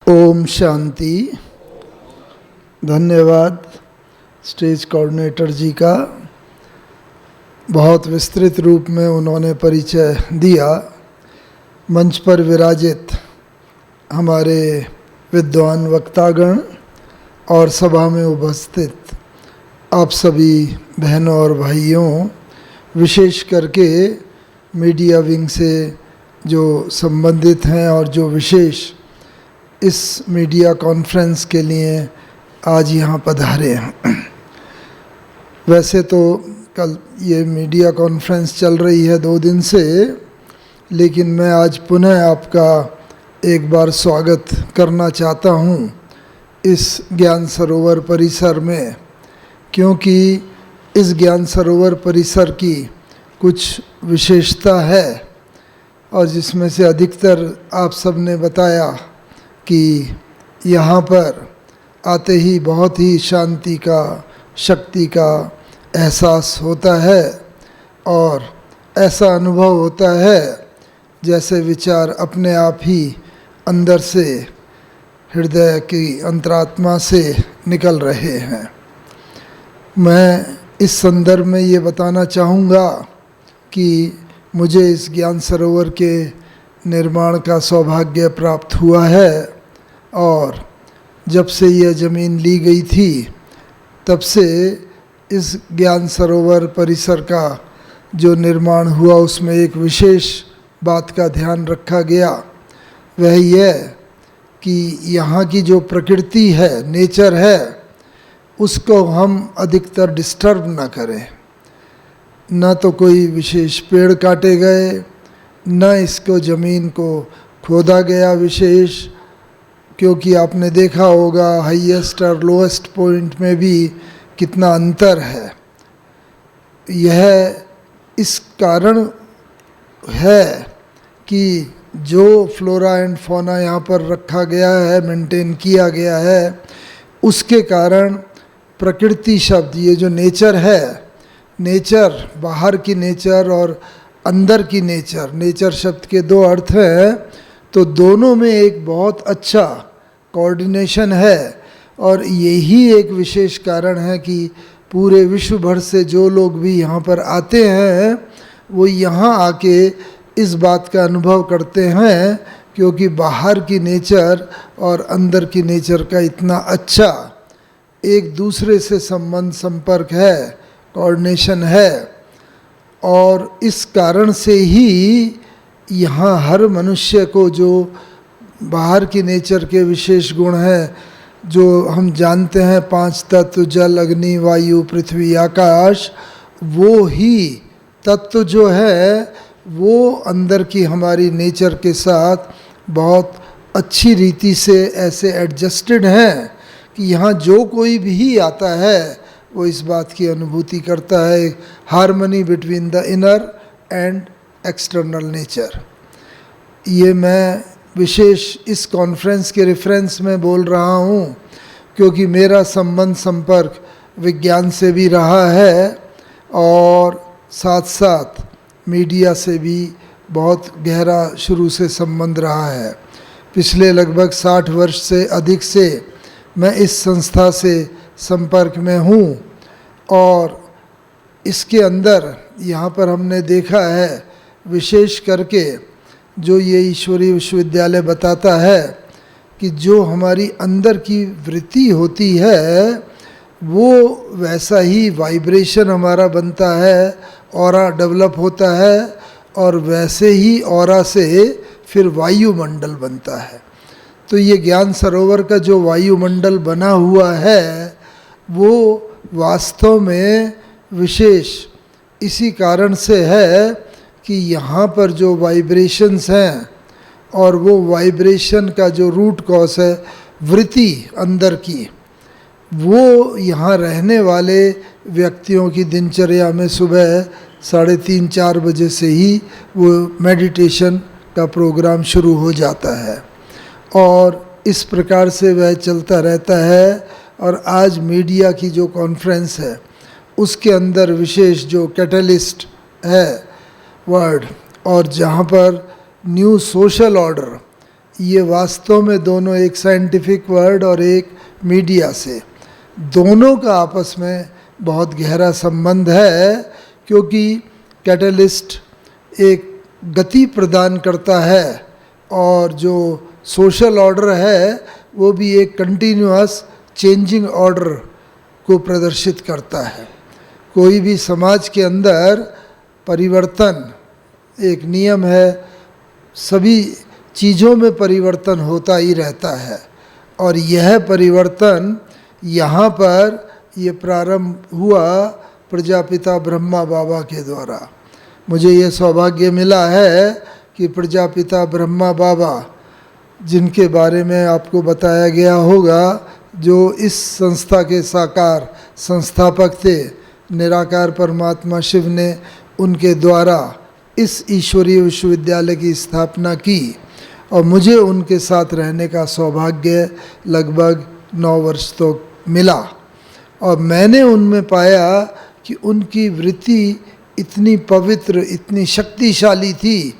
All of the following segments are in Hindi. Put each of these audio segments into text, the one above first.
ओम शांति। धन्यवाद स्टेज कोऑर्डिनेटर जी का। बहुत विस्तृत रूप में उन्होंने परिचय दिया। मंच पर विराजित हमारे विद्वान वक्तागण और सभा में उपस्थित आप सभी बहनों और भाइयों, विशेष करके मीडिया विंग से जो संबंधित हैं और जो विशेष इस मीडिया कॉन्फ्रेंस के लिए आज यहाँ पधारे हैं। वैसे तो कल ये मीडिया कॉन्फ्रेंस चल रही है 2 दिन से, लेकिन मैं आज पुनः आपका एक बार स्वागत करना चाहता हूँ इस ज्ञान सरोवर परिसर में, क्योंकि इस ज्ञान सरोवर परिसर की कुछ विशेषता है और जिसमें से अधिकतर आप सब ने बताया कि यहाँ पर आते ही बहुत ही शांति का, शक्ति का एहसास होता है और ऐसा अनुभव होता है जैसे विचार अपने आप ही अंदर से, हृदय की अंतरात्मा से निकल रहे हैं। मैं इस संदर्भ में ये बताना चाहूँगा कि मुझे इस ज्ञान सरोवर के निर्माण का सौभाग्य प्राप्त हुआ है और जब से यह ज़मीन ली गई थी तब से इस ज्ञान सरोवर परिसर का जो निर्माण हुआ उसमें एक विशेष बात का ध्यान रखा गया। वह यह कि यहाँ की जो प्रकृति है, नेचर है, उसको हम अधिकतर डिस्टर्ब ना करें। न तो कोई विशेष पेड़ काटे गए, न इसको ज़मीन को खोदा गया विशेष, क्योंकि आपने देखा होगा हाईएस्ट और लोएस्ट पॉइंट में भी कितना अंतर है। यह इस कारण है कि जो फ्लोरा एंड फौना यहाँ पर रखा गया है, मेंटेन किया गया है, उसके कारण प्रकृति शब्द, ये जो नेचर है, नेचर बाहर की नेचर और अंदर की नेचर, नेचर शब्द के 2 अर्थ हैं, तो दोनों में एक बहुत अच्छा कोऑर्डिनेशन है। और यही एक विशेष कारण है कि पूरे विश्व भर से जो लोग भी यहाँ पर आते हैं वो यहाँ आके इस बात का अनुभव करते हैं, क्योंकि बाहर की नेचर और अंदर की नेचर का इतना अच्छा एक दूसरे से संबंध, संपर्क है, कोऑर्डिनेशन है। और इस कारण से ही यहाँ हर मनुष्य को जो बाहर की नेचर के विशेष गुण हैं, जो हम जानते हैं 5 तत्व, जल, अग्नि, वायु, पृथ्वी, आकाश, वो ही तत्व जो है वो अंदर की हमारी नेचर के साथ बहुत अच्छी रीति से ऐसे एडजस्टेड हैं कि यहाँ जो कोई भी आता है वो इस बात की अनुभूति करता है, harmony between the inner and external nature. ये मैं विशेष इस कॉन्फ्रेंस के रेफरेंस में बोल रहा हूँ, क्योंकि मेरा संबंध, संपर्क विज्ञान से भी रहा है और साथ साथ मीडिया से भी बहुत गहरा शुरू से संबंध रहा है। पिछले लगभग 60 वर्ष से अधिक से मैं इस संस्था से संपर्क में हूँ और इसके अंदर यहाँ पर हमने देखा है, विशेष करके जो ये ईश्वरीय विश्वविद्यालय बताता है कि जो हमारी अंदर की वृत्ति होती है वो वैसा ही वाइब्रेशन हमारा बनता है, ऑरा डेवलप होता है और वैसे ही ऑरा से फिर वायुमंडल बनता है। तो ये ज्ञान सरोवर का जो वायुमंडल बना हुआ है वो वास्तव में विशेष इसी कारण से है कि यहाँ पर जो वाइब्रेशंस हैं और वो वाइब्रेशन का जो रूट कॉज है वृत्ति अंदर की, वो यहाँ रहने वाले व्यक्तियों की दिनचर्या में सुबह 3:30-4 बजे से ही वो मेडिटेशन का प्रोग्राम शुरू हो जाता है और इस प्रकार से वह चलता रहता है। और आज मीडिया की जो कॉन्फ्रेंस है उसके अंदर विशेष जो कैटलिस्ट है वर्ड, और जहाँ पर न्यू सोशल ऑर्डर ये वास्तव में दोनों एक साइंटिफिक वर्ड और एक मीडिया से, दोनों का आपस में बहुत गहरा संबंध है, क्योंकि कैटलिस्ट एक गति प्रदान करता है और जो सोशल ऑर्डर है वो भी एक कंटिन्यूअस चेंजिंग ऑर्डर को प्रदर्शित करता है। कोई भी समाज के अंदर परिवर्तन एक नियम है, सभी चीज़ों में परिवर्तन होता ही रहता है, और यह परिवर्तन यहाँ पर ये प्रारंभ हुआ प्रजापिता ब्रह्मा बाबा के द्वारा। मुझे ये सौभाग्य मिला है कि प्रजापिता ब्रह्मा बाबा, जिनके बारे में आपको बताया गया होगा, जो इस संस्था के साकार संस्थापक थे, निराकार परमात्मा शिव ने उनके द्वारा इस ईश्वरीय विश्वविद्यालय की स्थापना की, और मुझे उनके साथ रहने का सौभाग्य लगभग 9 वर्ष तो मिला। और मैंने उनमें पाया कि उनकी वृत्ति इतनी पवित्र, इतनी शक्तिशाली थी,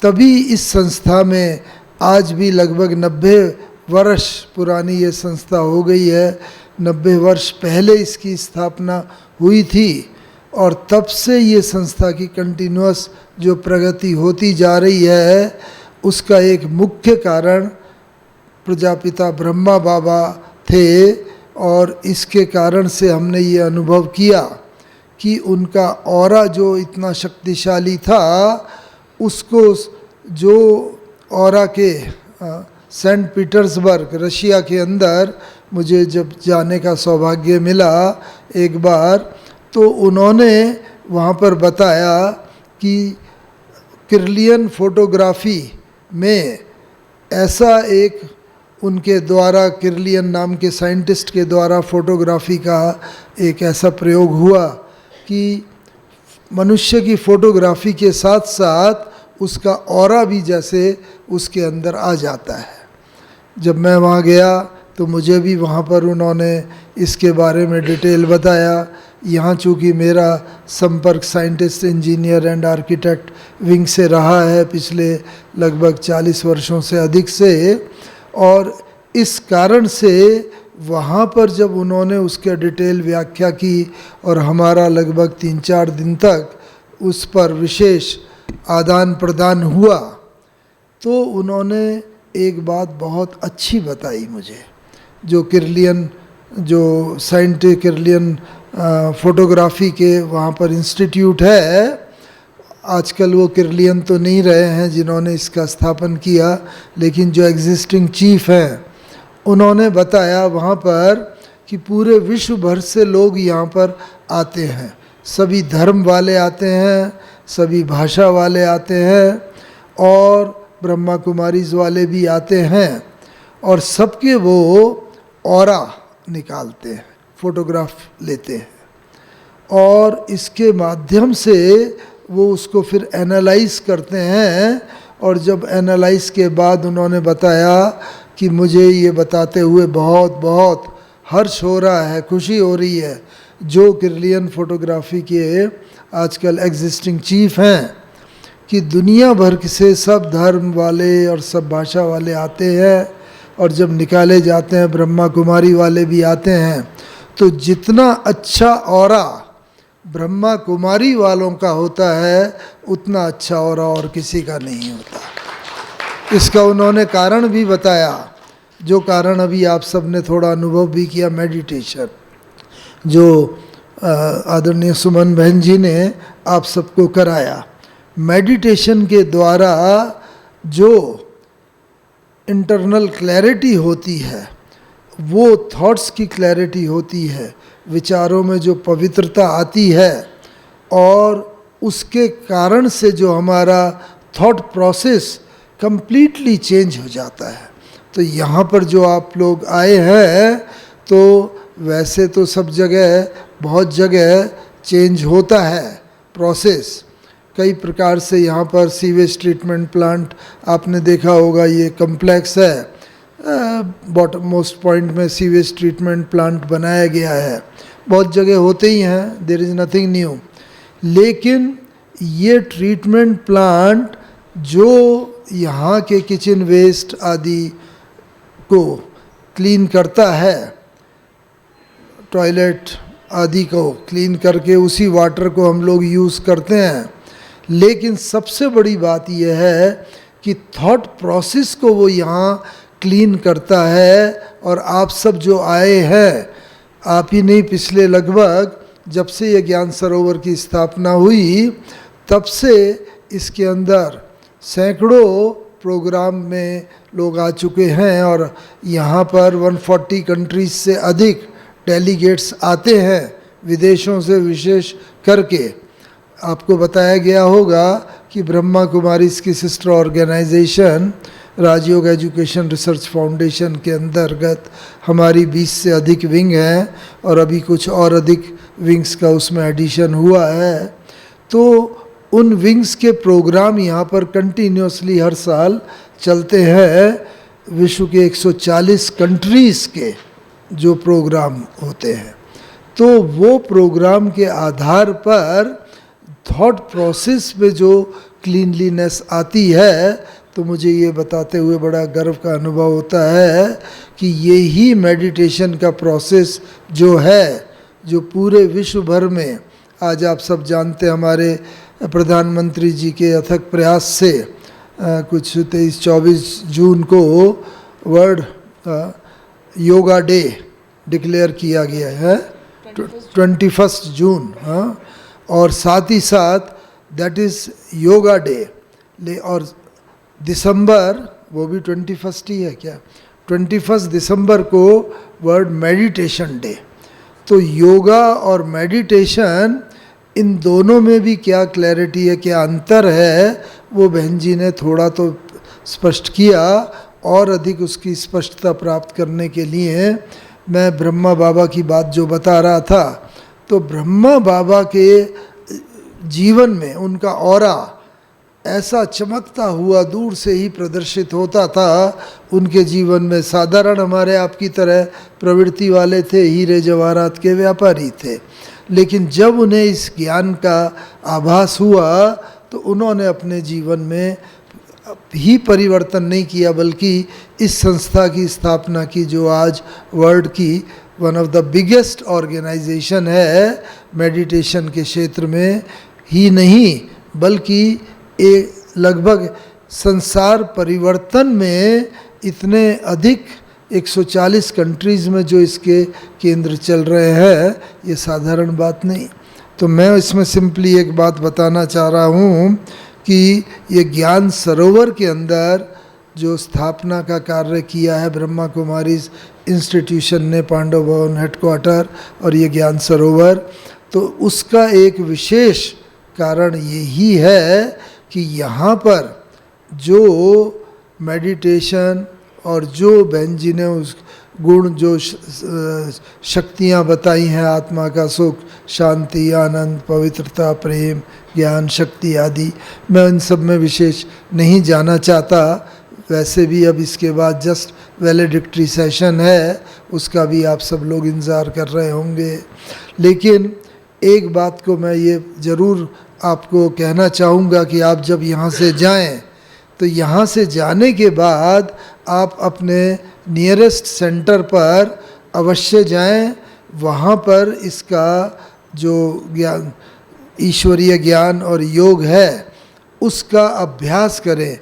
तभी इस संस्था में आज भी लगभग 90 वर्ष पुरानी ये संस्था हो गई है। 90 वर्ष पहले इसकी स्थापना हुई थी, और तब से ये संस्था की कंटिन्यूअस जो प्रगति होती जा रही है, उसका एक मुख्य कारण प्रजापिता ब्रह्मा बाबा थे। और इसके कारण से हमने ये अनुभव किया कि उनका ऑरा जो इतना शक्तिशाली था, उसको जो ऑरा के सेंट पीटर्सबर्ग रशिया के अंदर मुझे जब जाने का सौभाग्य मिला एक बार, तो उन्होंने वहाँ पर बताया कि किर्लियन फोटोग्राफी में ऐसा एक उनके द्वारा, किर्लियन नाम के साइंटिस्ट के द्वारा फोटोग्राफी का एक ऐसा प्रयोग हुआ कि मनुष्य की फोटोग्राफी के साथ साथ उसका ऑरा भी जैसे उसके अंदर आ जाता है। जब मैं वहाँ गया तो मुझे भी वहाँ पर उन्होंने इसके बारे में डिटेल बताया। यहाँ चूँकि मेरा संपर्क scientist, engineer and architect wing से रहा है पिछले लगभग 40 वर्षों से अधिक से, और इस कारण से वहाँ पर जब उन्होंने उसके डिटेल व्याख्या की और हमारा लगभग 3-4 दिन तक उस पर विशेष आदान प्रदान हुआ, तो उन्होंने एक बात बहुत अच्छी बताई मुझे। जो किर्लियन, जो साइंटिफिक किर्लियन फोटोग्राफी के वहाँ पर इंस्टीट्यूट है, आजकल वो किर्लियन तो नहीं रहे हैं जिन्होंने इसका स्थापन किया, लेकिन जो एग्जिस्टिंग चीफ हैं, उन्होंने बताया वहाँ पर कि पूरे विश्व भर से लोग यहाँ पर आते हैं, सभी धर्म वाले आते हैं, सभी भाषा वाले आते हैं, और ब्रह्मा कुमारीज वाले भी आते हैं, और सबके वो ऑरा निकालते हैं, फोटोग्राफ लेते हैं, और इसके माध्यम से वो उसको फिर एनालाइज करते हैं। और जब एनालाइज के बाद उन्होंने बताया कि मुझे ये बताते हुए बहुत बहुत हर्ष हो रहा है, खुशी हो रही है, जो किर्लियन फोटोग्राफी के आजकल एग्जिस्टिंग चीफ हैं, कि दुनिया भर से सब धर्म वाले और सब भाषा वाले आते हैं, और जब निकाले जाते हैं ब्रह्मा कुमारी वाले भी आते हैं, तो जितना अच्छा ऑरा ब्रह्मा कुमारी वालों का होता है, उतना अच्छा ऑरा और किसी का नहीं होता। इसका उन्होंने कारण भी बताया, जो कारण अभी आप सब ने थोड़ा अनुभव भी किया, मेडिटेशन, जो आदरणीय सुमन बहन जी ने आप सबको कराया। मेडिटेशन के द्वारा जो इंटरनल क्लैरिटी होती है, वो थॉट्स की क्लैरिटी होती है, विचारों में जो पवित्रता आती है, और उसके कारण से जो हमारा थॉट प्रोसेस कंप्लीटली चेंज हो जाता है। तो यहाँ पर जो आप लोग आए हैं, तो वैसे तो सब जगह, बहुत जगह चेंज होता है प्रोसेस कई प्रकार से। यहाँ पर सीवेज ट्रीटमेंट प्लांट आपने देखा होगा, ये कम्प्लेक्स है, बॉटम मोस्ट पॉइंट में सीवेज ट्रीटमेंट प्लांट बनाया गया है। बहुत जगह होते ही हैं, देयर इज़ नथिंग न्यू। लेकिन ये ट्रीटमेंट प्लांट जो यहाँ के किचन वेस्ट आदि को क्लीन करता है, टॉयलेट आदि को क्लीन करके उसी वाटर को हम लोग यूज़ करते हैं। लेकिन सबसे बड़ी बात यह है कि थॉट प्रोसेस को वो यहाँ क्लीन करता है। और आप सब जो आए हैं, आप ही नहीं, पिछले लगभग जब से ये ज्ञान सरोवर की स्थापना हुई तब से इसके अंदर सैकड़ों प्रोग्राम में लोग आ चुके हैं और यहाँ पर 140 कंट्रीज से अधिक डेलीगेट्स आते हैं, विदेशों से विशेष करके। आपको बताया गया होगा कि ब्रह्मा कुमारीज की सिस्टर ऑर्गेनाइजेशन राजयोग एजुकेशन रिसर्च फाउंडेशन के अंतर्गत हमारी 20 से अधिक विंग हैं और अभी कुछ और अधिक विंग्स का उसमें एडिशन हुआ है। तो उन विंग्स के प्रोग्राम यहाँ पर कंटिन्यूसली हर साल चलते हैं। विश्व के 140 कंट्रीज़ के जो प्रोग्राम होते हैं, तो वो प्रोग्राम के आधार पर थॉट प्रोसेस में जो क्लीनलीनेस आती है, तो मुझे ये बताते हुए बड़ा गर्व का अनुभव होता है कि ये ही मेडिटेशन का प्रोसेस जो है, जो पूरे विश्व भर में आज आप सब जानते हैं, हमारे प्रधानमंत्री जी के अथक प्रयास से कुछ 23-24 जून को वर्ल्ड योगा डे डिक्लेयर किया गया है, 21 जून। हाँ, और साथ ही साथ दैट इज़ योगा डे। और दिसंबर, वो भी 21 ही है क्या, 21 दिसंबर को वर्ल्ड मेडिटेशन डे। तो योगा और मेडिटेशन, इन दोनों में भी क्या क्लैरिटी है, क्या अंतर है, वो बहन जी ने थोड़ा तो स्पष्ट किया। और अधिक उसकी स्पष्टता प्राप्त करने के लिए मैं ब्रह्मा बाबा की बात जो बता रहा था, तो ब्रह्मा बाबा के जीवन में उनका ऑरा ऐसा चमकता हुआ दूर से ही प्रदर्शित होता था। उनके जीवन में साधारण हमारे आपकी तरह प्रवृत्ति वाले थे, हीरे जवाहरात के व्यापारी थे, लेकिन जब उन्हें इस ज्ञान का आभास हुआ तो उन्होंने अपने जीवन में ही परिवर्तन नहीं किया, बल्कि इस संस्था की स्थापना की जो आज वर्ल्ड की one of the biggest organization है मेडिटेशन के क्षेत्र में ही नहीं, बल्कि लगभग संसार परिवर्तन में इतने अधिक 140 कंट्रीज़ में जो इसके केंद्र चल रहे हैं, ये साधारण बात नहीं। तो मैं इसमें सिंपली एक बात बताना चाह रहा हूँ कि ये ज्ञान सरोवर के अंदर जो स्थापना का कार्य किया है ब्रह्मा कुमारीज इंस्टीट्यूशन ने, पांडव भवन हेडक्वार्टर और ये ज्ञान सरोवर, तो उसका एक विशेष कारण यही है कि यहाँ पर जो मेडिटेशन और जो बहन जी ने उस गुण, जो शक्तियाँ बताई हैं, आत्मा का सुख, शांति, आनंद, पवित्रता, प्रेम, ज्ञान, शक्ति आदि, मैं इन सब में विशेष नहीं जाना चाहता। वैसे भी अब इसके बाद जस्ट वैलेडिक्टरी सेशन है, उसका भी आप सब लोग इंतज़ार कर रहे होंगे। लेकिन एक बात को मैं ये ज़रूर आपको कहना चाहूँगा कि आप जब यहाँ से जाएं, तो यहाँ से जाने के बाद आप अपने नियरेस्ट सेंटर पर अवश्य जाएं। वहाँ पर इसका जो ज्ञान, ईश्वरीय ज्ञान और योग है, उसका अभ्यास करें।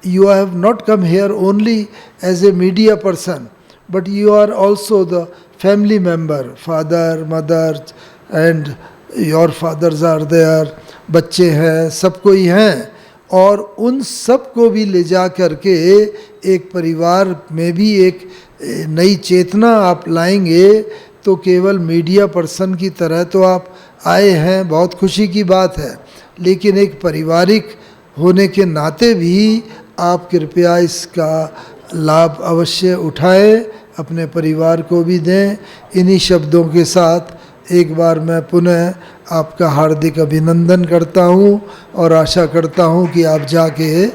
You have not come here only as a media person, but you are also the family member, father, mother, and your fathers are there, बच्चे हैं, सब कोई हैं, और उन सब को भी ले जा करके एक परिवार में भी एक नई चेतना आप लाएंगे। तो केवल मीडिया पर्सन की तरह तो आप आए हैं, बहुत खुशी की बात है, लेकिन एक पारिवारिक होने के नाते भी आप कृपया इसका लाभ अवश्य उठाएं, अपने परिवार को भी दें। इन्हीं शब्दों के साथ एक बार मैं पुनः आपका हार्दिक अभिनंदन करता हूं और आशा करता हूं कि आप जाके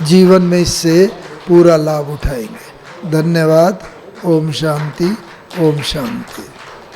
जीवन में इससे पूरा लाभ उठाएंगे। धन्यवाद। ओम शांति, ओम शांति।